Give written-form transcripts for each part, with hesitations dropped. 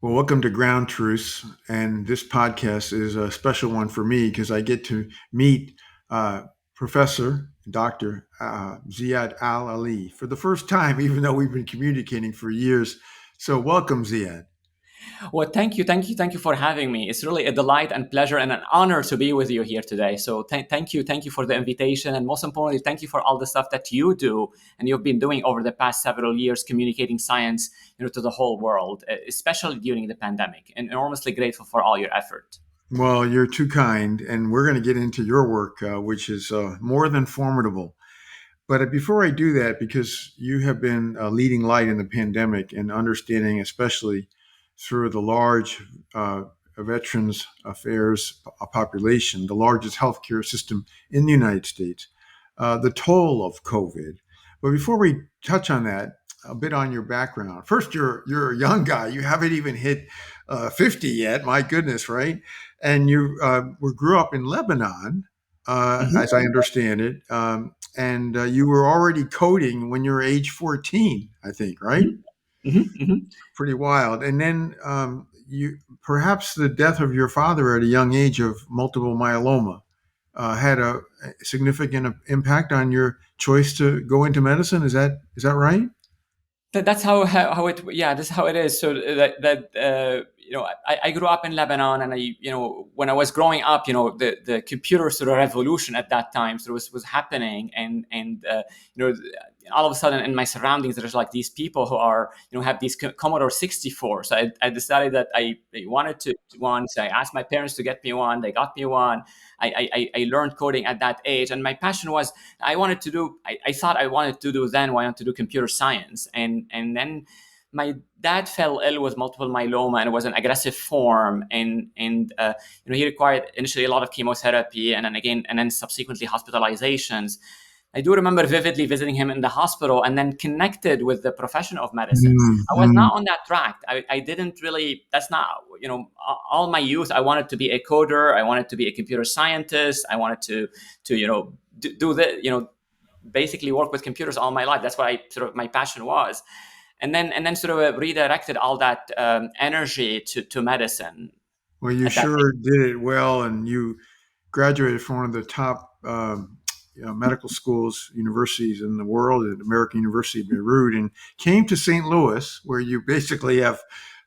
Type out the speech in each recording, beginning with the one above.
Well, welcome to Ground Truths. And this podcast is a special one for me because I get to meet Professor Dr. Ziyad Al-Aly for the first time, even though we've been communicating for years. So, welcome, Ziyad. Well, thank you for having me. It's really a delight and pleasure and an honor to be with you here today. So thank you for the invitation, and most importantly, thank you for all the stuff that you do and you've been doing over the past several years, communicating science, to the whole world, especially during the pandemic. And enormously grateful for all your effort. Well, you're too kind. And we're going to get into your work, which is more than formidable. But before I do that, because you have been a leading light in the pandemic and understanding, especially through the large Veterans Affairs population, the largest healthcare system in the United States, the toll of COVID. But before we touch on that, a bit on your background. First, you're a young guy. You haven't even hit 50 yet. My goodness, right? And you grew up in Lebanon, Mhm, as I understand it. And you were already coding when you were age 14, I think, right? mhm, mhm. Pretty wild. And then you perhaps the death of your father at a young age of multiple myeloma had a significant impact on your choice to go into medicine. Is that right? That's how it, yeah, this is how it is. So I grew up in Lebanon, and when I was growing up, the computer sort of revolution at that time sort of was happening, and you know all of a sudden in my surroundings there's like these people who are have these Commodore 64. So I decided that I wanted to one. So I asked my parents to get me one. They got me one. I learned coding at that age, and my passion was I thought I wanted to do then why I wanted to do computer science. And then my dad fell ill with multiple myeloma, and it was an aggressive form, and he required initially a lot of chemotherapy, and then subsequently hospitalizations. I do remember vividly visiting him in the hospital and then connected with the profession of medicine. I was Mm-hmm. not on that track. I didn't really, that's not, all my youth, I wanted to be a coder. I wanted to be a computer scientist. I wanted to, do the, basically work with computers all my life. That's what my passion was. And then sort of redirected all that energy to medicine Well, you at that. sure did it well, and you graduated from one of the top medical schools, universities in the world, at American University of Beirut, and came to St. Louis, where you basically have,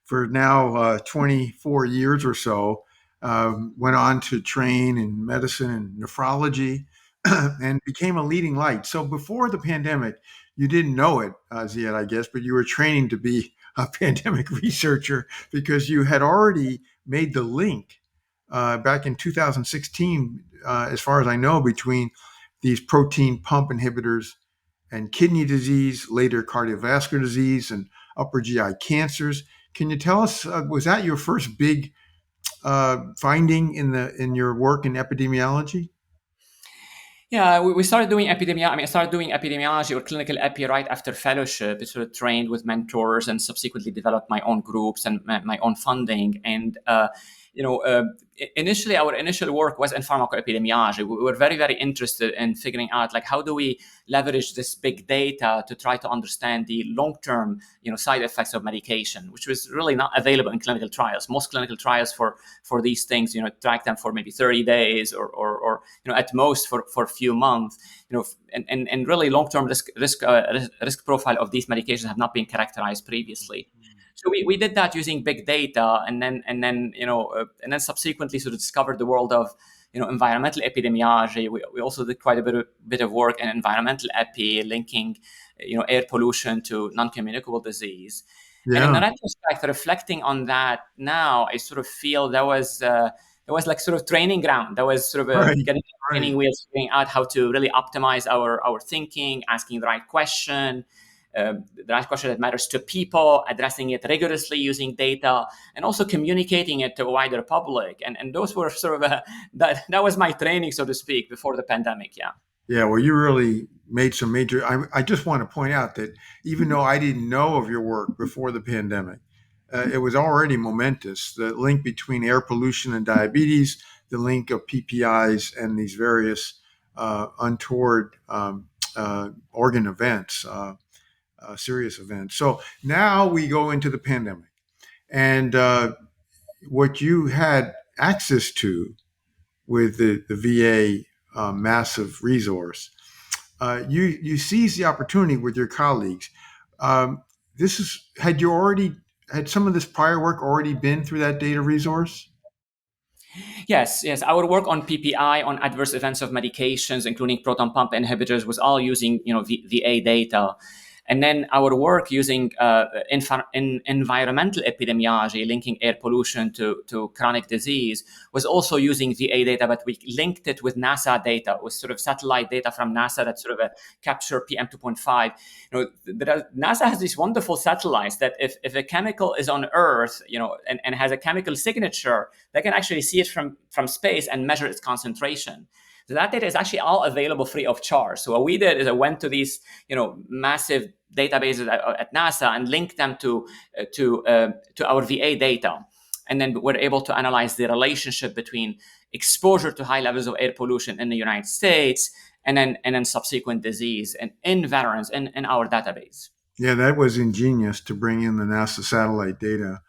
for now 24 years or so, went on to train in medicine and nephrology, and became a leading light. So before the pandemic, you didn't know it, Ziad, I guess, but you were training to be a pandemic researcher because you had already made the link back in 2016, as far as I know, between these protein pump inhibitors and kidney disease, later cardiovascular disease, and upper GI cancers. Can you tell us, was that your first big finding in your work in epidemiology? Yeah, we started doing epidemiology. I started doing epidemiology or clinical epi right after fellowship. I sort of trained with mentors and subsequently developed my own groups and my own funding. And you know, uh, initially, our initial work was in pharmacoepidemiology. We were very, very interested in figuring out like how do we leverage this big data to try to understand the long-term, side effects of medication, which was really not available in clinical trials. Most clinical trials for these things, track them for maybe 30 days or at most for a few months, and really long-term risk profile of these medications have not been characterized previously. So we did that using big data, and then subsequently sort of discovered the world of environmental epidemiology. We also did quite a bit of work in environmental epi, linking air pollution to non-communicable disease. And in Yeah, retrospect, reflecting on that now, I sort of feel that was like sort of training ground. That was sort of right, getting right. training wheels, figuring out how to really optimize our thinking, asking the right question, the right question that matters to people, addressing it rigorously using data, and also communicating it to a wider public. And those were sort of that was my training, so to speak, before the pandemic. Yeah. Yeah, well, you really made some major. I just want to point out that even though I didn't know of your work before the pandemic, it was already momentous. The link between air pollution and diabetes, the link of PPIs and these various untoward organ events, serious events. So now we go into the pandemic. And what you had access to with the VA massive resource, you seize the opportunity with your colleagues. Um, this is had you already had some of this prior work already been through that data resource? Yes, yes. Our work on PPI, on adverse events of medications, including proton pump inhibitors, was all using VA data. And then our work using environmental epidemiology, linking air pollution to chronic disease, was also using VA data, but we linked it with NASA data, with sort of satellite data from NASA that sort of capture PM 2.5. NASA has these wonderful satellites that if a chemical is on Earth, and has a chemical signature, they can actually see it from space and measure its concentration. So that data is actually all available free of charge. So what we did is I went to these, massive databases at NASA and linked them to our VA data, and then we're able to analyze the relationship between exposure to high levels of air pollution in the United States and then subsequent disease and in veterans in our database. Yeah, that was ingenious to bring in the NASA satellite data.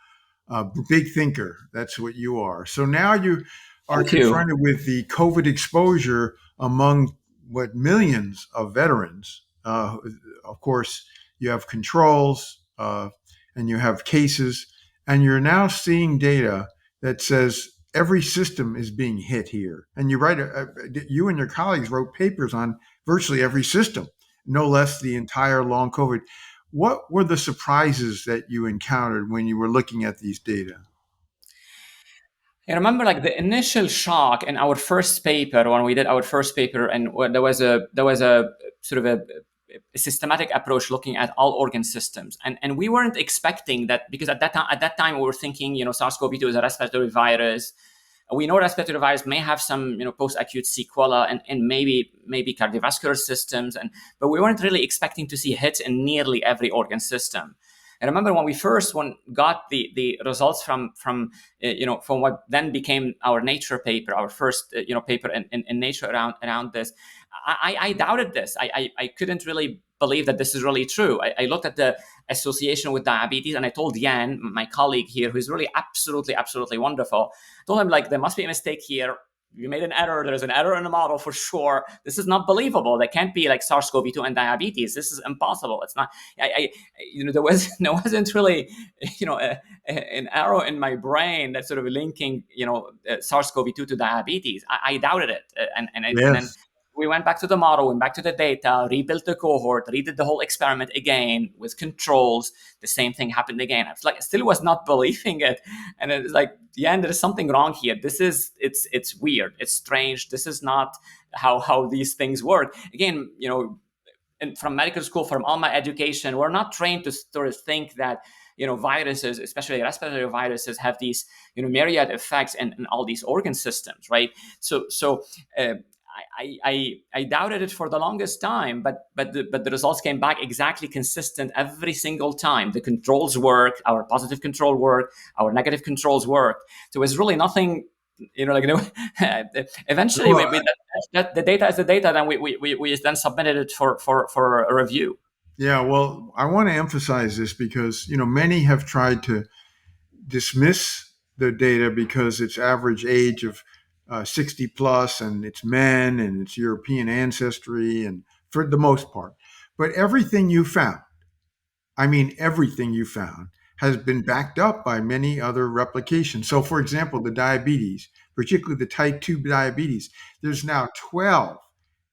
Big thinker. That's what you are. So now you are Thank you. confronted with the COVID exposure among what millions of veterans. Of course, you have controls and you have cases, and you're now seeing data that says every system is being hit here. And you and your colleagues wrote papers on virtually every system, no less the entire long COVID. What were the surprises that you encountered when you were looking at these data? I remember like the initial shock in our first paper when we did our first paper, and there was a sort of a systematic approach looking at all organ systems, and we weren't expecting that because at that time we were thinking SARS-CoV-2 is a respiratory virus. We know respiratory virus may have some post-acute sequela and maybe cardiovascular systems, but we weren't really expecting to see hits in nearly every organ system. I remember when we first got the results from what then became our Nature paper, our first paper in Nature around this. I doubted this. I couldn't really believe that this is really true. I looked at the association with diabetes, and I told Yan, my colleague here, who's really absolutely wonderful. I told him like there must be a mistake here. You made an error. There's an error in the model for sure. This is not believable. That can't be like SARS-CoV-2 and diabetes. This is impossible. It's not. There wasn't really an arrow in my brain that sort of linking SARS-CoV-2 to diabetes. I doubted it, and then Yes. we went back to the model, went back to the data, rebuilt the cohort, redid the whole experiment again with controls. The same thing happened again. I was like, I still was not believing it, and it's like, yeah, there is something wrong here. It's weird. It's strange. This is not how these things work. Again, and from medical school, from all my education, we're not trained to sort of think that viruses, especially respiratory viruses, have these myriad effects in all these organ systems, right? So. I doubted it for the longest time, but the results came back exactly consistent every single time. The controls work, our positive control work, our negative controls work. So it's really nothing. Eventually, Well, that the data is the data. Then we then submitted it for a review. yeah, well, I want to emphasize this because, many have tried to dismiss the data because it's average age of 60 plus and it's men and it's European ancestry and for the most part. But everything you found, I mean, everything you found has been backed up by many other replications. So, for example, the diabetes, particularly the type 2 diabetes, there's now 12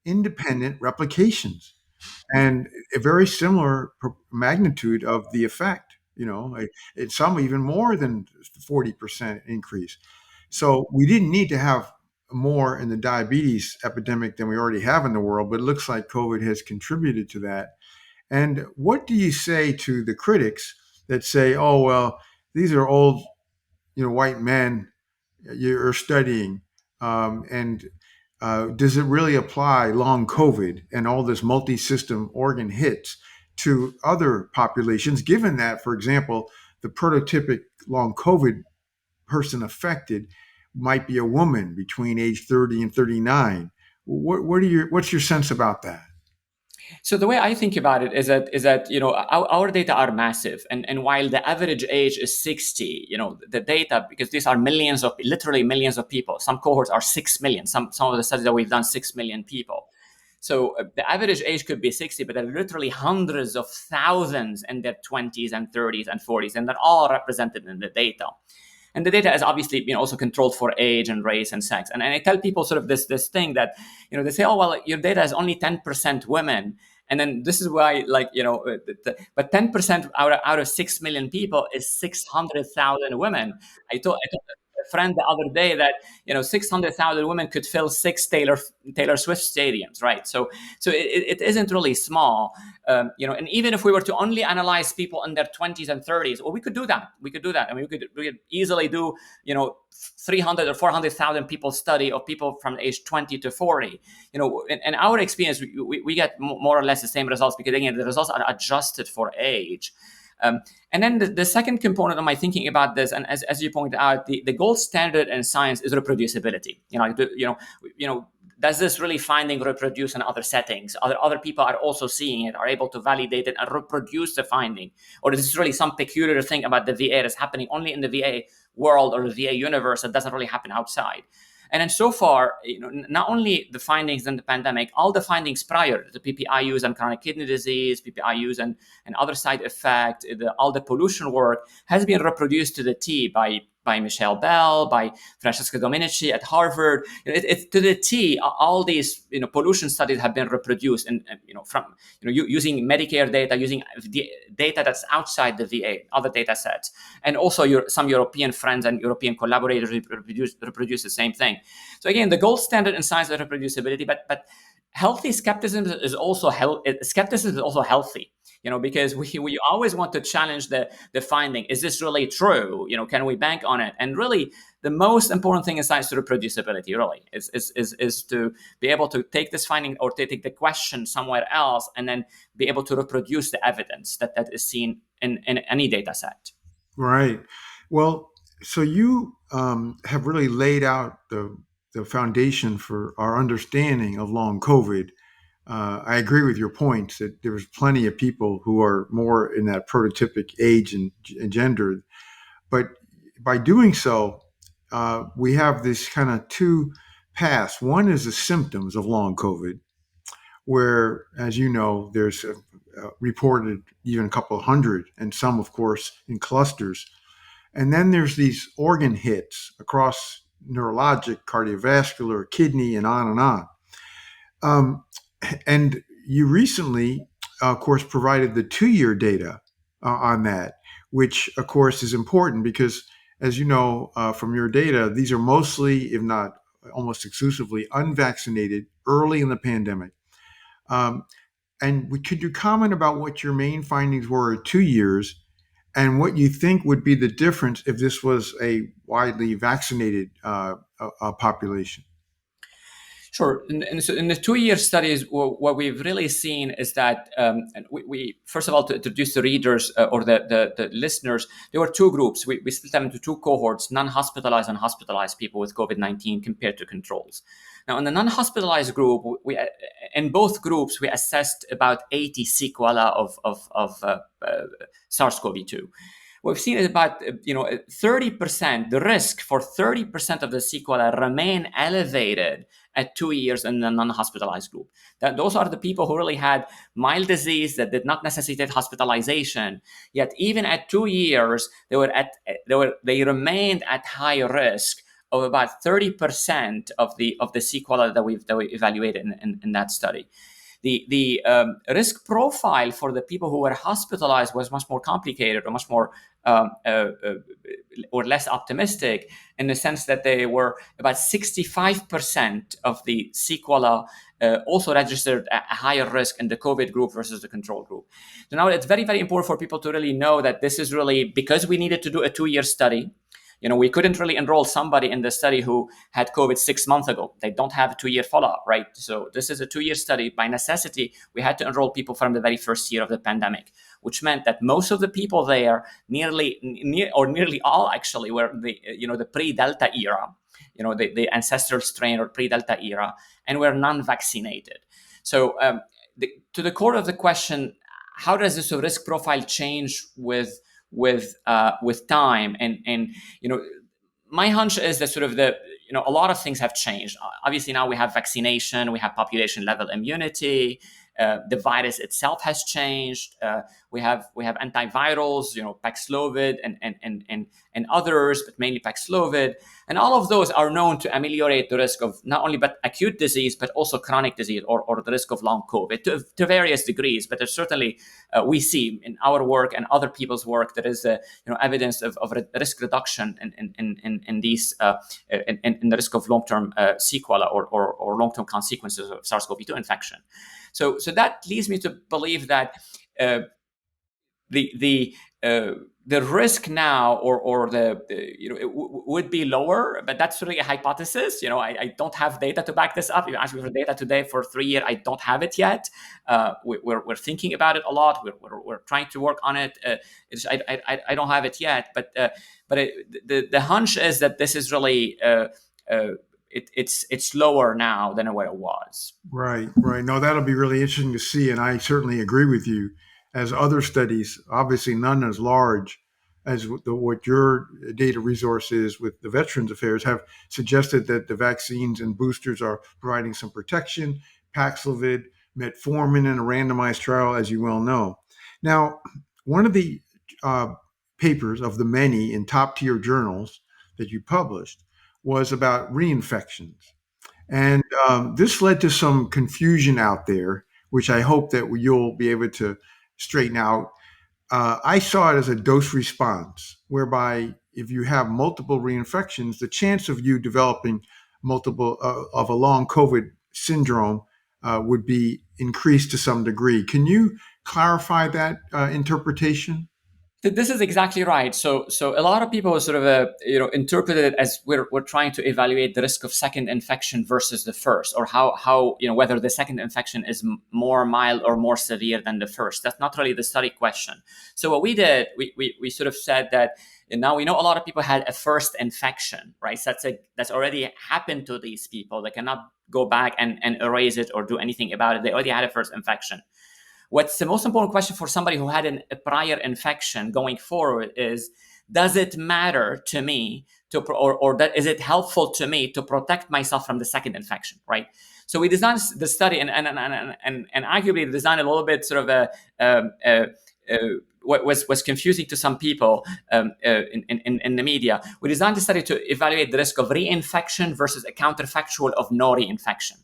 independent replications and a very similar magnitude of the effect. It's some even more than 40% increase. So we didn't need to have more in the diabetes epidemic than we already have in the world, but it looks like COVID has contributed to that. And what do you say to the critics that say, "Oh well, these are old, white men you're studying, and does it really apply long COVID and all this multi-system organ hits to other populations? Given that, for example, the prototypic long COVID person affected might be a woman between age 30 and 39. What's your sense about that?" So the way I think about it is that our data are massive, and while the average age is 60, the data, because these are literally millions of people. Some cohorts are 6 million. Some of the studies that we've done, 6 million people. So the average age could be 60, but there are literally hundreds of thousands in their 20s and 30s and 40s, and they're all represented in the data. And the data is obviously also controlled for age and race and sex. And I tell people sort of this thing that they say, oh well, your data is only 10% women. And then this is why, but 10% out of 6 million people is 600,000 women. I told a friend the other day that 600,000 women could fill six Taylor Swift stadiums, right? So it isn't really small, and even if we were to only analyze people in their 20s and 30s, well, we could do that. I mean, we could easily do 300 or 400,000 people study of people from age 20 to 40. In our experience, we get more or less the same results, because again, the results are adjusted for age. And then the second component of my thinking about this, and as you pointed out, the gold standard in science is reproducibility. Does this really finding reproduce in other settings? Other people are also seeing it, are able to validate it and reproduce the finding? Or is this really some peculiar thing about the VA that's happening only in the VA world or the VA universe that doesn't really happen outside? And then so far, not only the findings in the pandemic, all the findings prior, the PPIUs and chronic kidney disease, PPIUs and other side effects, all the pollution work has been reproduced to the T by Michelle Bell, by Francesca Dominici at Harvard. It's to the T. All these pollution studies have been reproduced, and from using Medicare data, using the data that's outside the VA, other data sets, and also some European friends and European collaborators reproduce the same thing. So again, the gold standard in science is reproducibility, but healthy skepticism is also healthy. Because we always want to challenge the finding. Is this really true? Can we bank on it? And really, the most important thing in science is reproducibility. Really, is to be able to take this finding or take the question somewhere else, and then be able to reproduce the evidence that is seen in any data set. Right. Well, so you have really laid out the foundation for our understanding of long COVID. I agree with your point that there's plenty of people who are more in that prototypic age and gender, but by doing so, we have this kind of two paths. One is the symptoms of long COVID, where, as you know, there's reported even a couple of hundred, and some, of course, in clusters. And then there's these organ hits across neurologic, cardiovascular, kidney, and on and on. Um, and you recently, of course, provided the 2-year data on that, which, of course, is important because, as you know from your data, these are mostly, if not almost exclusively, unvaccinated early in the pandemic. Um, and could you comment about what your main findings were at 2 years and what you think would be the difference if this was a widely vaccinated population? Sure. And so in the 2-year studies, what we've really seen is that, and we first of all, to introduce the readers or the listeners, there were two groups. We split them into two cohorts: non-hospitalized and hospitalized people with COVID-19 compared to controls. Now, in the non-hospitalized group, in both groups we assessed about 80 sequela of SARS-CoV-2. We've seen is about 30%. The risk for 30% of the sequela remain elevated at 2 years in the non-hospitalized group. Those are the people who really had mild disease that did not necessitate hospitalization. Yet even at 2 years, they remained at high risk of about 30% of the sequela that we evaluated in that study. The risk profile for the people who were hospitalized was much more complicated, or much more or less optimistic, in the sense that they were about 65% of the sequela also registered a higher risk in the COVID group versus the control group. So now it's very, very important for people to really know that this is really because we needed to do a 2-year study. We couldn't really enroll somebody in the study who had COVID 6 months ago. They don't have a 2-year follow-up, right? So this is a 2-year study. By necessity, we had to enroll people from the very first year of the pandemic, which meant that most of the people there, nearly all actually, were the pre-Delta era, the ancestral strain or pre-Delta era, and were non-vaccinated. So to the core of the question, how does this risk profile change with time? And my hunch is that sort of a lot of things have changed. Obviously, now we have vaccination, we have population level immunity. The virus itself has changed. We have antivirals, Paxlovid and others, but mainly Paxlovid, and all of those are known to ameliorate the risk of not only but acute disease but also chronic disease or the risk of long COVID to various degrees. But there's certainly we see in our work and other people's work there is evidence of risk reduction in these in the risk of long-term sequela or long-term consequences of SARS-CoV-2 infection. So that leads me to believe that the risk now or it would be lower, but that's really a hypothesis. I don't have data to back this up. You asked me for data today for 3 years. I don't have it yet. We're thinking about it a lot. We're trying to work on it. I don't have it yet, but the hunch is that this is really it's lower now than what it was. Right, right. No, that'll be really interesting to see, and I certainly agree with you. As other studies, obviously none as large as what your data resource is with the Veterans Affairs, have suggested that the vaccines and boosters are providing some protection. Paxlovid, metformin in a randomized trial, as you well know. Now, one of the papers of the many in top tier journals that you published was about reinfections. And this led to some confusion out there, which I hope that you'll be able to straighten out. I saw it as a dose response, whereby if you have multiple reinfections, the chance of you developing multiple of a long COVID syndrome would be increased to some degree. Can you clarify that interpretation? This is exactly right. So a lot of people sort of interpreted it as we're trying to evaluate the risk of second infection versus the first, or how whether the second infection is more mild or more severe than the first. That's not really the study question. So what we did, we sort of said that now we know a lot of people had a first infection, right? So that's already happened to these people. They cannot go back and erase it or do anything about it. They already had a first infection. What's the most important question for somebody who had a prior infection going forward is, does it matter to me or is it helpful to me to protect myself from the second infection, right? So we designed the study and arguably designed a little bit sort of what was confusing to some people in the media. We designed the study to evaluate the risk of reinfection versus a counterfactual of no reinfection.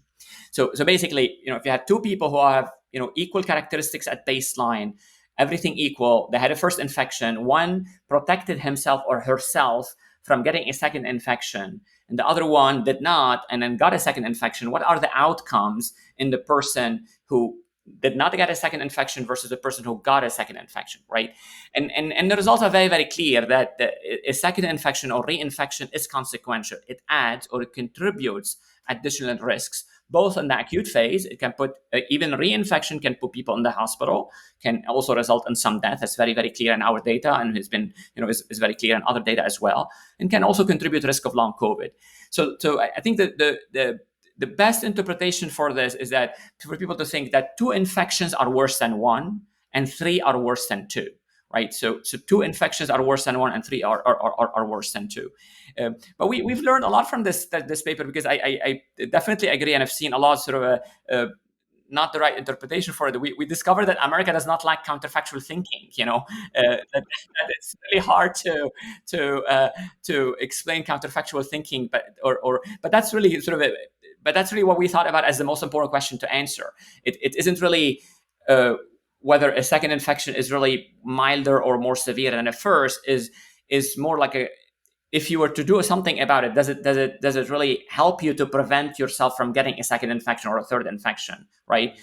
So basically, if you had two people who have equal characteristics at baseline, everything equal, they had a first infection, one protected himself or herself from getting a second infection, and the other one did not and then got a second infection, what are the outcomes in the person who did not get a second infection versus the person who got a second infection, right? And the results are very, very clear that a second infection or reinfection is consequential. It adds or it contributes additional risks, both in the acute phase. It can put even reinfection can put people in the hospital, can also result in some death. That's very, very clear in our data, and has been is very clear in other data as well, and can also contribute risk of long COVID. So I think that the best interpretation for this is that for people to think that 2 infections are worse than 1 and 3 are worse than 2, right? So 2 infections are worse than 1 and 3 are worse than 2. But we've learned a lot from this paper, because I definitely agree, and I've seen a lot sort of not the right interpretation for it. We discovered that America does not like counterfactual thinking. That it's really hard to explain counterfactual thinking, but that's really sort of but that's really what we thought about as the most important question to answer. It isn't really whether a second infection is really milder or more severe than a first. Is more like if you were to do something about it, does it really help you to prevent yourself from getting a second infection or a third infection, right?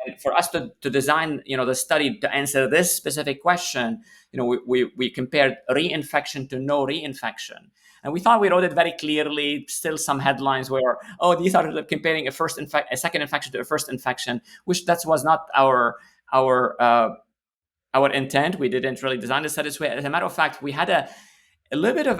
And for us to design the study to answer this specific question, we compared reinfection to no reinfection. And we thought we wrote it very clearly. Still some headlines where, these are comparing a second infection to a first infection, which that was not our intent. We didn't really design the study this way. As a matter of fact, we had a little bit of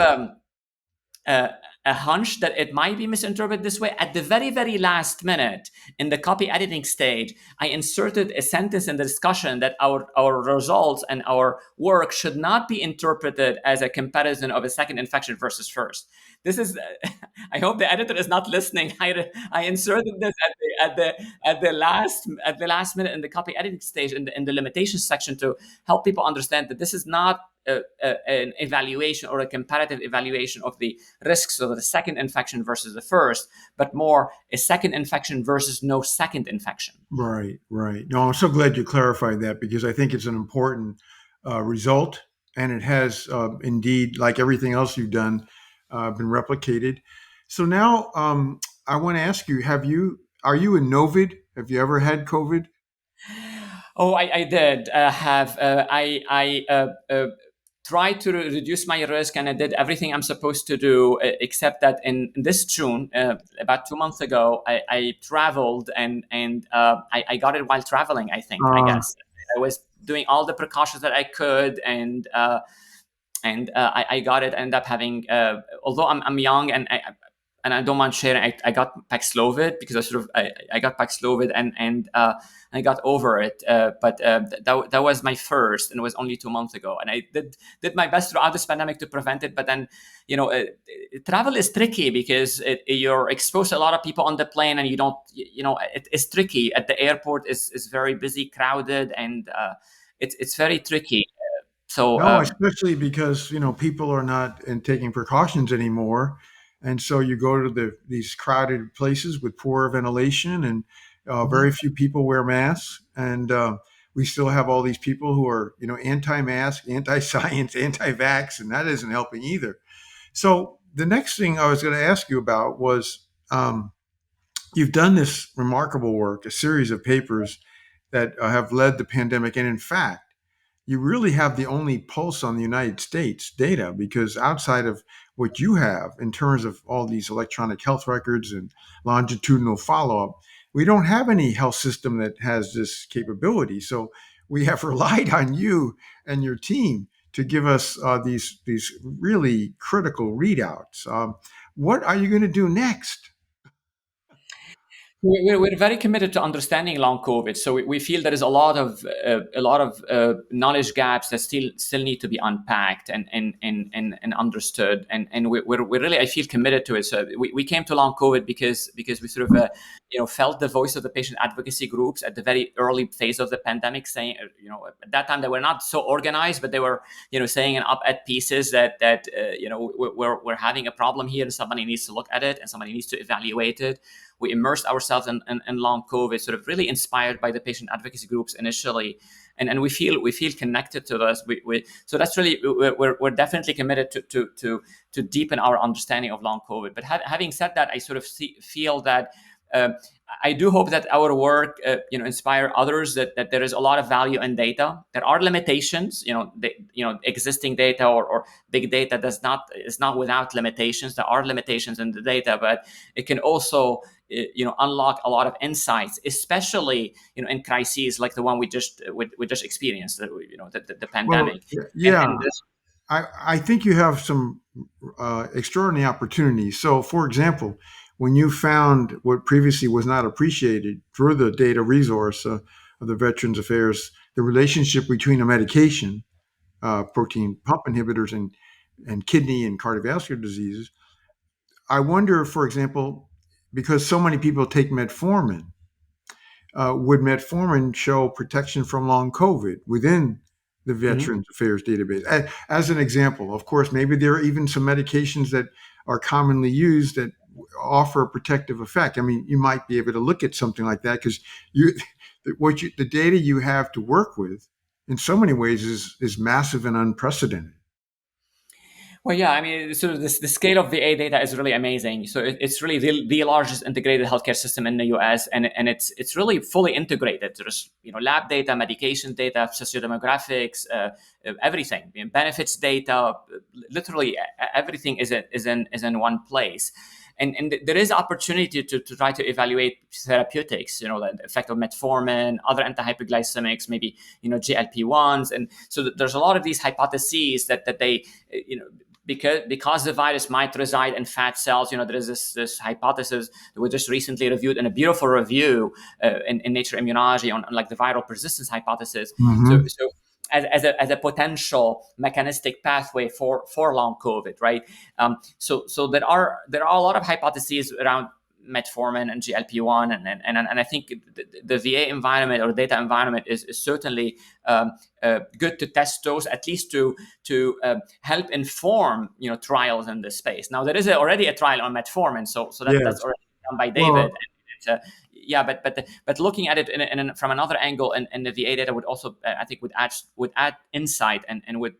a hunch that it might be misinterpreted this way. At the very, very last minute, in the copy editing stage, I inserted a sentence in the discussion that our results and our work should not be interpreted as a comparison of a second infection versus first. This is, I hope the editor is not listening. I inserted this at the last minute in the copy editing stage in the limitations section to help people understand that this is not an evaluation or a comparative evaluation of the risks of the second infection versus the first, but more a second infection versus no second infection. Right, right. No, I'm so glad you clarified that because I think it's an important result, and it has indeed, like everything else you've done, been replicated. So now I want to ask you: are you a Novid? Have you ever had COVID? Oh, I did have. Tried to reduce my risk, and I did everything I'm supposed to do, except that in this June, about 2 months ago, I traveled and I got it while traveling. I Uh, guess I was doing all the precautions that I could, and I got it. Ended up having, although I'm young and I don't mind sharing, I got Paxlovid because I got Paxlovid and I got over it. But that was my first, and it was only 2 months ago. And I did my best throughout this pandemic to prevent it. But then, travel is tricky because you're exposed to a lot of people on the plane, and you don't, it's tricky. At the airport is very busy, crowded, and it's very tricky. So. no, especially because people are not and taking precautions anymore, and so you go to these crowded places with poor ventilation, and very few people wear masks, and we still have all these people who are anti-mask, anti-science, anti-vax, and that isn't helping either. So the next thing I was going to ask you about was you've done this remarkable work, a series of papers that have led the pandemic, and in fact you really have the only pulse on the United States data because outside of what you have in terms of all these electronic health records and longitudinal follow up, we don't have any health system that has this capability. So we have relied on you and your team to give us these really critical readouts. What are you going to do next? We're very committed to understanding long COVID. So we feel there is a lot of knowledge gaps that still need to be unpacked and understood. And we're really, I feel, committed to it. So we came to long COVID because we sort of felt the voice of the patient advocacy groups at the very early phase of the pandemic, saying at that time they were not so organized, but they were saying in op-ed pieces that we're having a problem here and somebody needs to look at it and somebody needs to evaluate it. We immersed ourselves in long COVID, sort of really inspired by the patient advocacy groups initially, and we feel connected to this. So that's really we're definitely committed to deepen our understanding of long COVID. But having said that, I sort of feel that. I do hope that our work, inspire others. That there is a lot of value in data. There are limitations, existing data or big data is not without limitations. There are limitations in the data, but it can also, unlock a lot of insights, especially in crises like the one we just experienced, the Well, pandemic. yeah, And this, I think you have some extraordinary opportunities. So, for example, when you found what previously was not appreciated through the data resource of the Veterans Affairs, the relationship between a medication, protein pump inhibitors, and kidney and cardiovascular diseases, I wonder, for example, because so many people take metformin, would metformin show protection from long COVID within the Mhm. Veterans Affairs database? As an example, of course, maybe there are even some medications that are commonly used that offer a protective effect. I mean, you might be able to look at something like that because you, the data you have to work with, in so many ways, is massive and unprecedented. Well, yeah, I mean, so the scale of VA data is really amazing. So it's really the largest integrated healthcare system in the US, and it's really fully integrated. There's lab data, medication data, sociodemographics, everything, benefits data, literally everything is in one place. And there is opportunity to try to evaluate therapeutics, the effect of metformin, other antihyperglycemics, maybe GLP-1s, and so there's a lot of these hypotheses that they because the virus might reside in fat cells. There is this hypothesis that was just recently reviewed in a beautiful review in Nature Immunology on like the viral persistence hypothesis. So Hmm. so as a potential mechanistic pathway for long COVID, right? So there are a lot of hypotheses around metformin and GLP-1, and I think the VA environment or data environment is certainly good to test those, at least to help inform trials in this space. Now there is already a trial on metformin, so that's Yes. already done by David. Well, It's, yeah, but looking at it from another angle, and the VA data would also I think would add insight and would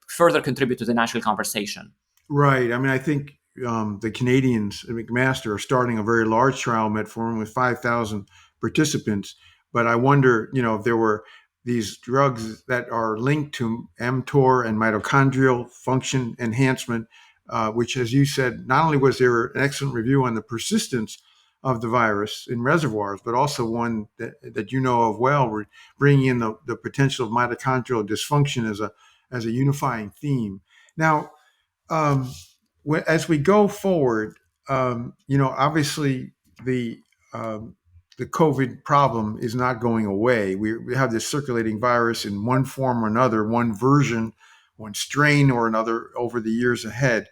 further contribute to the national conversation. right. I mean, I think the Canadians at McMaster are starting a very large trial, metformin, with 5,000 participants. But I wonder, if there were these drugs that are linked to mTOR and mitochondrial function enhancement, which, as you said, not only was there an excellent review on the persistence of the virus in reservoirs, but also one that you know of well, we're bringing in the potential of mitochondrial dysfunction as a unifying theme. Now, um, as we go forward, obviously the um, the COVID problem is not going away. We have this circulating virus in one form or another, one version, one strain or another over the years ahead.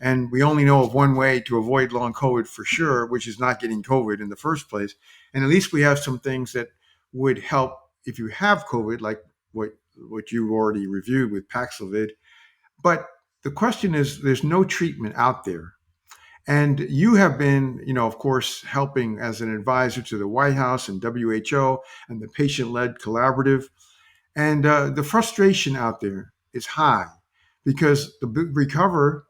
And we only know of one way to avoid long COVID for sure, which is not getting COVID in the first place. And at least we have some things that would help if you have COVID, like what you already reviewed with Paxlovid. But the question is, there's no treatment out there. And you have been, of course, helping as an advisor to the White House and WHO and the patient led collaborative. And the frustration out there is high because the Big Recover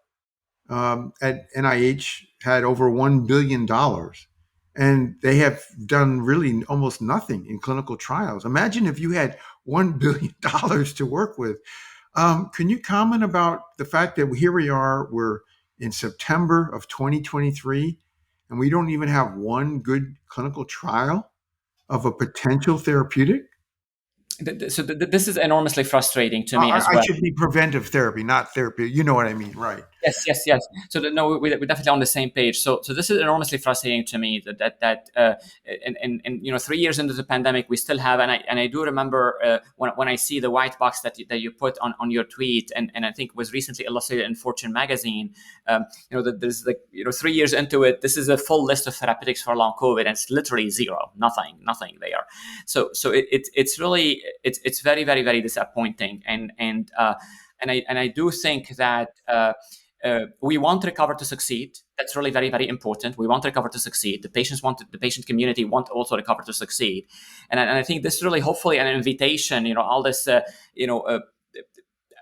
at NIH had over $1 billion. And they have done really almost nothing in clinical trials. Imagine if you had $1 billion to work with. Can you comment about the fact that here we are, we're in September of 2023, and we don't even have one good clinical trial of a potential therapeutic? So this is enormously frustrating to me as I well. should be preventive therapy, not therapy. You know what I mean, right? Yes. So no, we're definitely on the same page. So this is enormously frustrating to me and 3 years into the pandemic, we still have, and I do remember when I see the white box that you put on your tweet, and I think was recently illustrated in Fortune magazine. That there's 3 years into it, this is a full list of therapeutics for long COVID, and it's literally zero, nothing there. So it's really it's very, very, very disappointing, and I do think that we want Recover to succeed. That's really very, very important. We want Recover to succeed. The patient community want also Recover to succeed, and I think this is really hopefully an invitation. All this,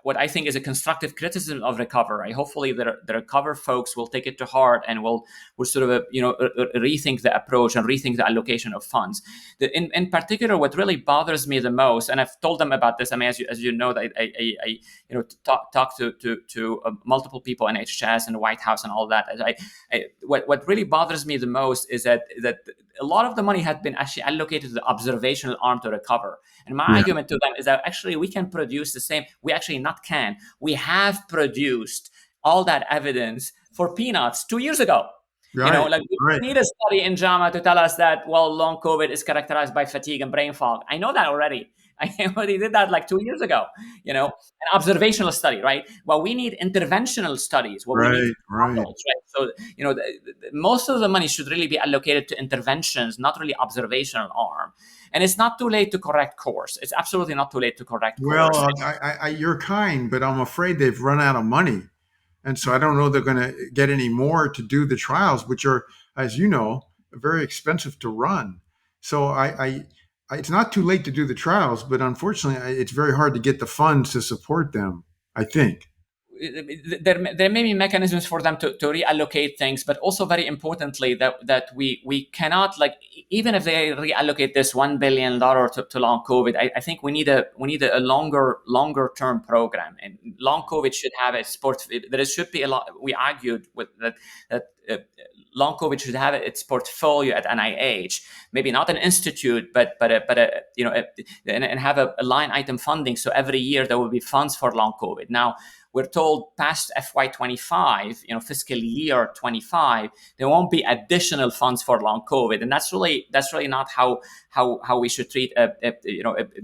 what I think is a constructive criticism of Recover. Hopefully the Recover folks will take it to heart and will sort of rethink the approach and rethink the allocation of funds. In particular, what really bothers me the most, and I've told them about this. I mean, as you know, that I talk to multiple people in HHS and the White House and all that. What really bothers me the most is that a lot of the money had been actually allocated to the observational arm to Recover. And my Yeah. argument to them is that actually we can produce the same. We actually not can. We have produced all that evidence for peanuts 2 years ago. Right. Like we Right. don't need a study in JAMA to tell us that, well, long COVID is characterized by fatigue and brain fog. I know that already. I already did that like 2 years ago, an observational study, right? Well, we need interventional studies. What we need Right. Right. models, right? So, most of the money should really be allocated to interventions, not really observational arm. And it's not too late to correct course. It's absolutely not too late to correct Well, course. you're kind, but I'm afraid they've run out of money. And so I don't know they're going to get any more to do the trials, which are, as you know, very expensive to run. So it's not too late to do the trials, but unfortunately, it's very hard to get the funds to support them, I think. There may be mechanisms for them to reallocate things, but also very importantly that we cannot, like, even if they reallocate this $1 billion to long COVID, I think we need a longer term program, and long COVID should have a sport. There should be a lot. We argued with that long COVID should have its portfolio at NIH, maybe not an institute, but and have a line item funding. So every year there will be funds for long COVID. Now, we're told past FY25, fiscal year 25, there won't be additional funds for long COVID, and that's really not how we should treat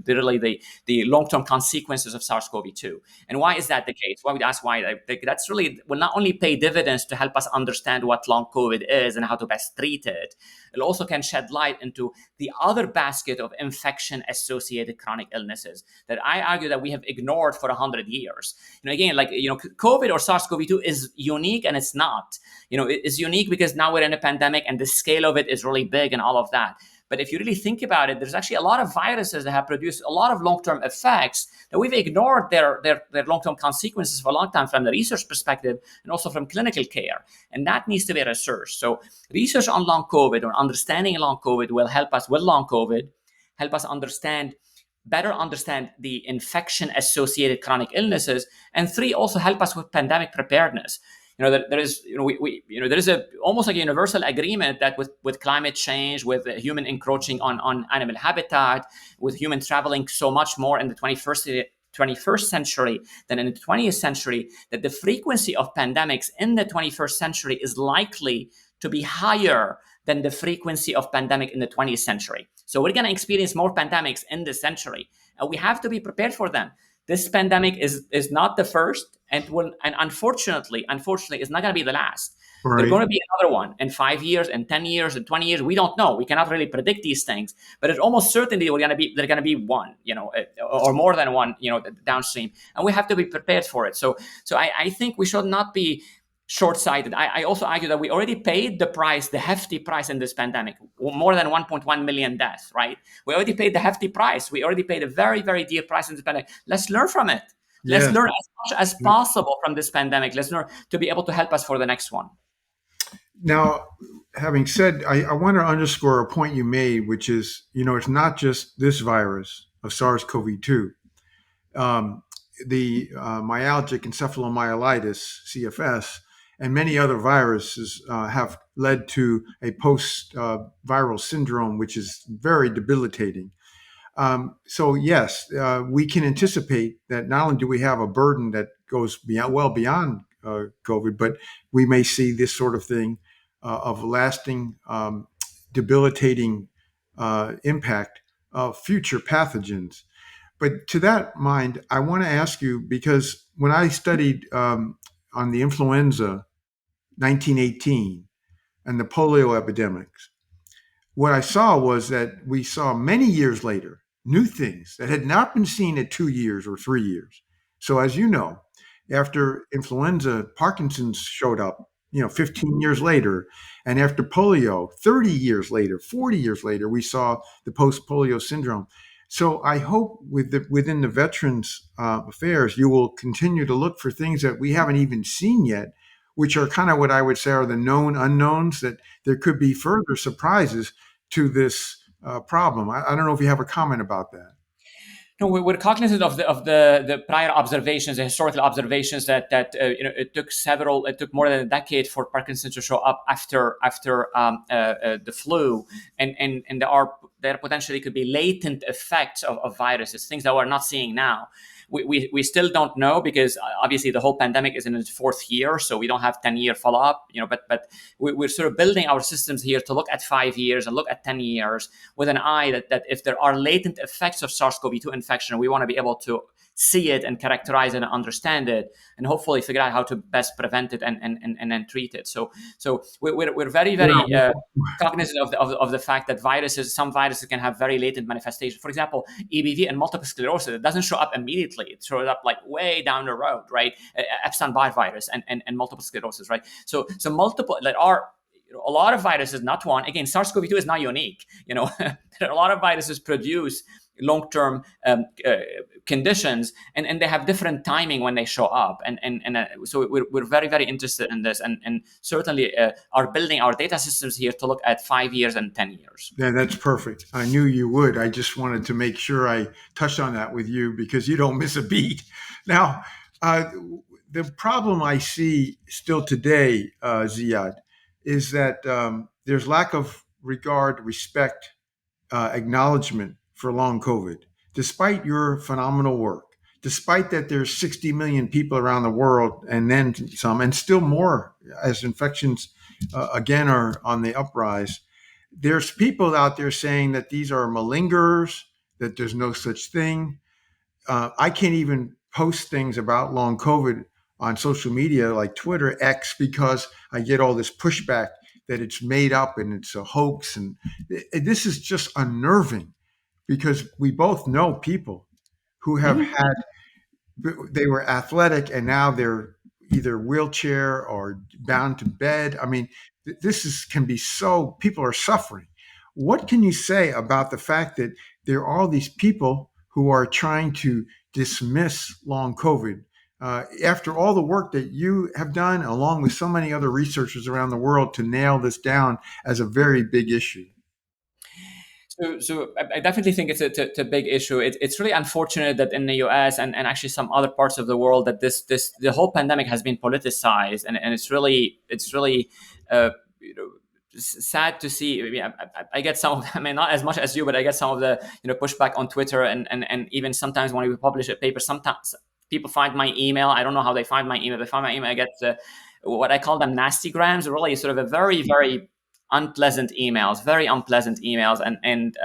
really the long-term consequences of SARS-CoV-2. And why is that the case? Why would ask why? That's really will not only pay dividends to help us understand what long COVID is and how to best treat it. It also can shed light into the other basket of infection-associated chronic illnesses that I argue that we have ignored for 100 years. Again, COVID or SARS-CoV-2 is unique, and it's not. It is unique because now we're in a pandemic, and the scale of it is really big, and all of that. But if you really think about it, there's actually a lot of viruses that have produced a lot of long-term effects that we've ignored their long-term consequences for a long time from the research perspective and also from clinical care. And that needs to be researched. So research on long COVID or understanding long COVID will help us with long COVID, help us better understand the infection associated chronic illnesses, and three, also help us with pandemic preparedness. There is there is a almost like a universal agreement that with climate change, with human encroaching on animal habitat, with human traveling so much more in the 21st century than in the 20th century, that the frequency of pandemics in the 21st century is likely to be higher than the frequency of pandemic in the 20th century. So we're going to experience more pandemics in this century, and we have to be prepared for them. This pandemic is not the first, and unfortunately is not going to be the last. Right. There's going to be another one in 5 years, and 10 years, and 20 years. We don't know. We cannot really predict these things, but it's almost certainly there's going to be one, or more than one, downstream, and we have to be prepared for it. So I think we should not be short-sighted. I also argue that we already paid the hefty price in this pandemic, more than 1.1 million deaths, right? We already paid the hefty price. We already paid a very, very dear price in this pandemic. Let's learn from it. Let's learn as much as possible from this pandemic. Let's learn to be able to help us for the next one. Now, having said, I want to underscore a point you made, which is, it's not just this virus of SARS-CoV-2. The myalgic encephalomyelitis, CFS, and many other viruses have led to a post-viral syndrome, which is very debilitating. So yes, we can anticipate that not only do we have a burden that goes beyond COVID, but we may see this sort of thing of lasting, debilitating impact of future pathogens. But to that mind, I want to ask you, because when I studied on the influenza 1918 and the polio epidemics, what I saw was that we saw many years later new things that had not been seen at 2 years or 3 years. So as you know, after influenza, Parkinson's showed up, 15 years later. And after polio, 30 years later, 40 years later, we saw the post-polio syndrome. So I hope within the Veterans Affairs, you will continue to look for things that we haven't even seen yet, which are kind of what I would say are the known unknowns, that there could be further surprises to this problem. I don't know if you have a comment about that. No, we're cognizant of the prior observations, the historical observations that it took more than a decade for Parkinson's to show up after the flu, and there potentially could be latent effects of viruses, things that we're not seeing now. We still don't know, because obviously the whole pandemic is in its fourth year, so we don't have 10-year follow-up. But we're sort of building our systems here to look at 5 years and look at 10 years with an eye that if there are latent effects of SARS-CoV-2 infection, we want to be able to see it and characterize it and understand it, and hopefully figure out how to best prevent it and then treat it. So we're very, very cognizant of the fact that some viruses can have very latent manifestations. For example, EBV and multiple sclerosis, it doesn't show up immediately. It shows up like way down the road, right? Epstein-Barr virus and multiple sclerosis, right? So multiple that are a lot of viruses, not one. Again, SARS-CoV-2 is not unique. There are a lot of viruses produce long-term conditions, and they have different timing when they show up, and so we're very, very interested in this, and certainly are building our data systems here to look at 5 years and 10 years. Yeah, that's perfect. I knew you would. I just wanted to make sure I touched on that with you, because you don't miss a beat. Now, the problem I see still today, Ziyad, is that there's lack of regard, respect, acknowledgement for long COVID, despite your phenomenal work, despite that there's 60 million people around the world and then some, and still more as infections again are on the uprise. There's people out there saying that these are malingers, that there's no such thing. I can't even post things about long COVID on social media like Twitter X because I get all this pushback that it's made up and it's a hoax. And this is just unnerving because we both know people who have Mhm. had, they were athletic and now they're either wheelchair or bound to bed. I mean, this is can be so, people are suffering. What can you say about the fact that there are all these people who are trying to dismiss long COVID after all the work that you have done, along with so many other researchers around the world, to nail this down as a very big issue? So I definitely think it's a big issue. It's really unfortunate that in the U.S. and actually some other parts of the world that this the whole pandemic has been politicized, and it's really uh, you know sad to see. I mean, I get some of, I mean, not as much as you, but I get some of the pushback on Twitter, and even sometimes when we publish a paper, sometimes people find my email. I don't know how they find my email. They find my email. I get what I call them nasty grams, really sort of a very unpleasant emails, very unpleasant emails, and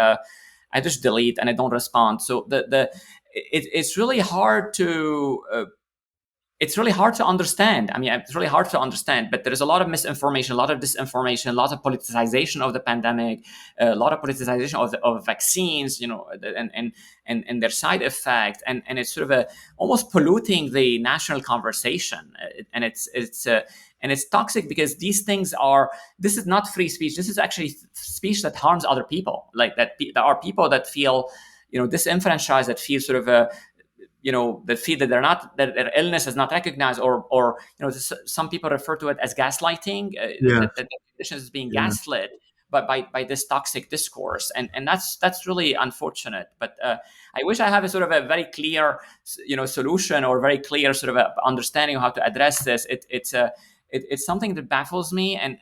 I just delete and I don't respond. So it's really hard to it's really hard to understand. I mean, it's really hard to understand, but there is a lot of misinformation, a lot of disinformation, a lot of politicization of the pandemic, a lot of politicization of vaccines, and their side effect, and it's sort of almost polluting the national conversation, and it's toxic because these things are. This is not free speech. This is actually speech that harms other people. Like that, there are people that feel, disenfranchised, that feel sort of that feel that they're not, that their illness is not recognized, or some people refer to it as gaslighting, Yeah, that the condition is being yeah. gaslit, but by this toxic discourse, and that's really unfortunate. But I wish I have a sort of a very clear solution, or very clear sort of a understanding of how to address this. It's something that baffles me, and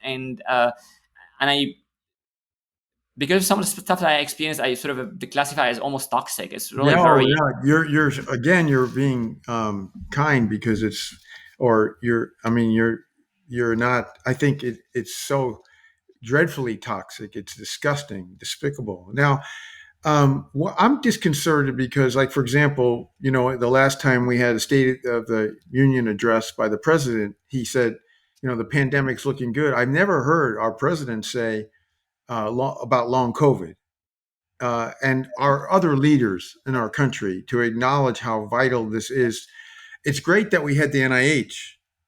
I, because of some of the stuff that I experienced, I sort of declassify as almost toxic. It's really No, very. yeah, you're again, you're being kind because it's, or you're, I mean, you're not. I think it's so dreadfully toxic. It's disgusting, despicable. Now, I'm disconcerted because, like, for example, the last time we had a State of the Union address by the president, he said, the pandemic's looking good. I've never heard our president say about long COVID. And our other leaders in our country to acknowledge how vital this is. It's great that we had the NIH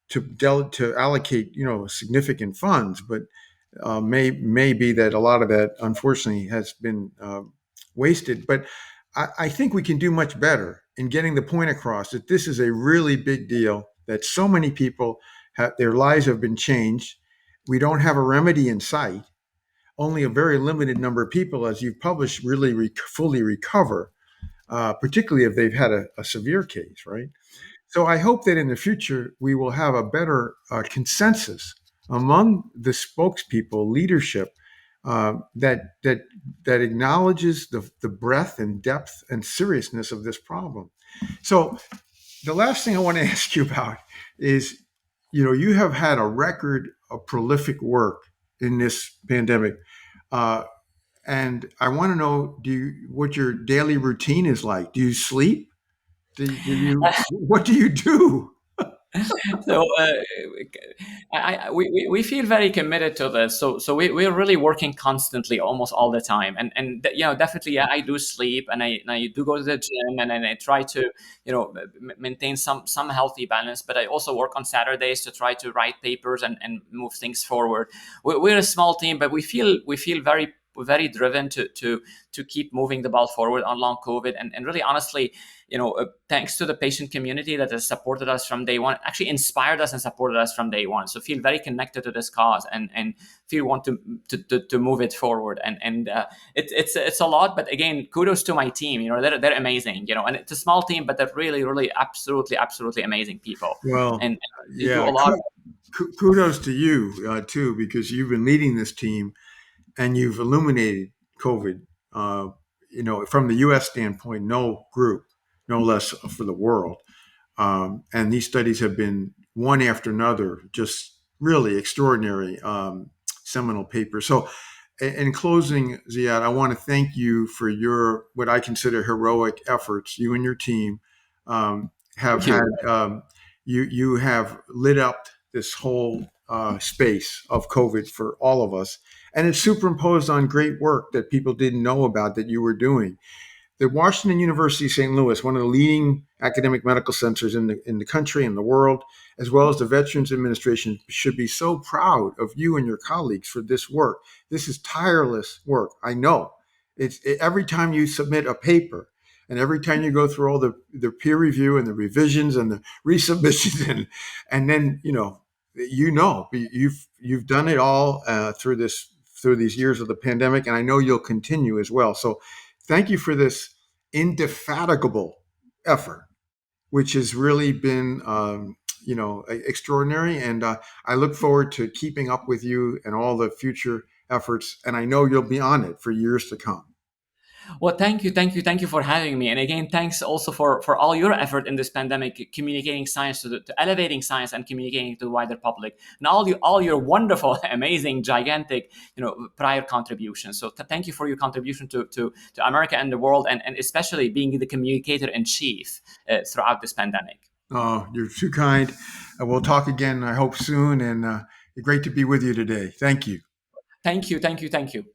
to allocate significant funds, but may be that a lot of that unfortunately has been wasted. But I think we can do much better in getting the point across that this is a really big deal. That so many people have, their lives have been changed. We don't have a remedy in sight. Only a very limited number of people, as you've published, really fully recover, particularly if they've had a severe case, right? So I hope that in the future we will have a better consensus among the spokespeople, leadership, that acknowledges the breadth and depth and seriousness of this problem. So the last thing I want to ask you about is, you have had a record of prolific work in this pandemic. Uh, and I want to know, what your daily routine is like? Do you sleep? What do you do? So we feel very committed to this. So we're really working constantly, almost all the time. And definitely, yeah, I do sleep, and I do go to the gym, and I try to maintain some healthy balance. But I also work on Saturdays to try to write papers and move things forward. We're a small team, but we feel very driven to keep moving the ball forward on long COVID. And really, honestly, thanks to the patient community that has supported us from day one, actually inspired us and supported us from day one. So feel very connected to this cause, and feel want to move it forward. And it's a lot, but again, kudos to my team. They're amazing. And it's a small team, but they're really absolutely amazing people, Well, and they do yeah, a lot. kudos to you too, because you've been leading this team and you've illuminated COVID. From the U.S. standpoint, no group no less for the world. And these studies have been one after another, just really extraordinary seminal papers. So, in closing, Ziyad, I want to thank you for your what I consider heroic efforts. You and your team have Thank had you. you have lit up this whole space of COVID for all of us, and it's superimposed on great work that people didn't know about that you were doing. The Washington University St. Louis, one of the leading academic medical centers in the country and the world, as well as the Veterans Administration, should be so proud of you and your colleagues for this work. This is tireless work. I know. Every time you submit a paper and every time you go through all the peer review and the revisions and the resubmissions and then you've done it all through these years of the pandemic, and I know you'll continue as well. So thank you for this indefatigable effort, which has really been, extraordinary. And I look forward to keeping up with you and all the future efforts. And I know you'll be on it for years to come. Well, thank you for having me. And again, thanks also for all your effort in this pandemic, communicating science to elevating science and communicating to the wider public, and all your wonderful, amazing, gigantic, prior contributions. So thank you for your contribution to America and the world, and especially being the communicator in chief throughout this pandemic. Oh, you're too kind. We'll talk again, I hope, soon. And great to be with you today. Thank you. Thank you, thank you, thank you.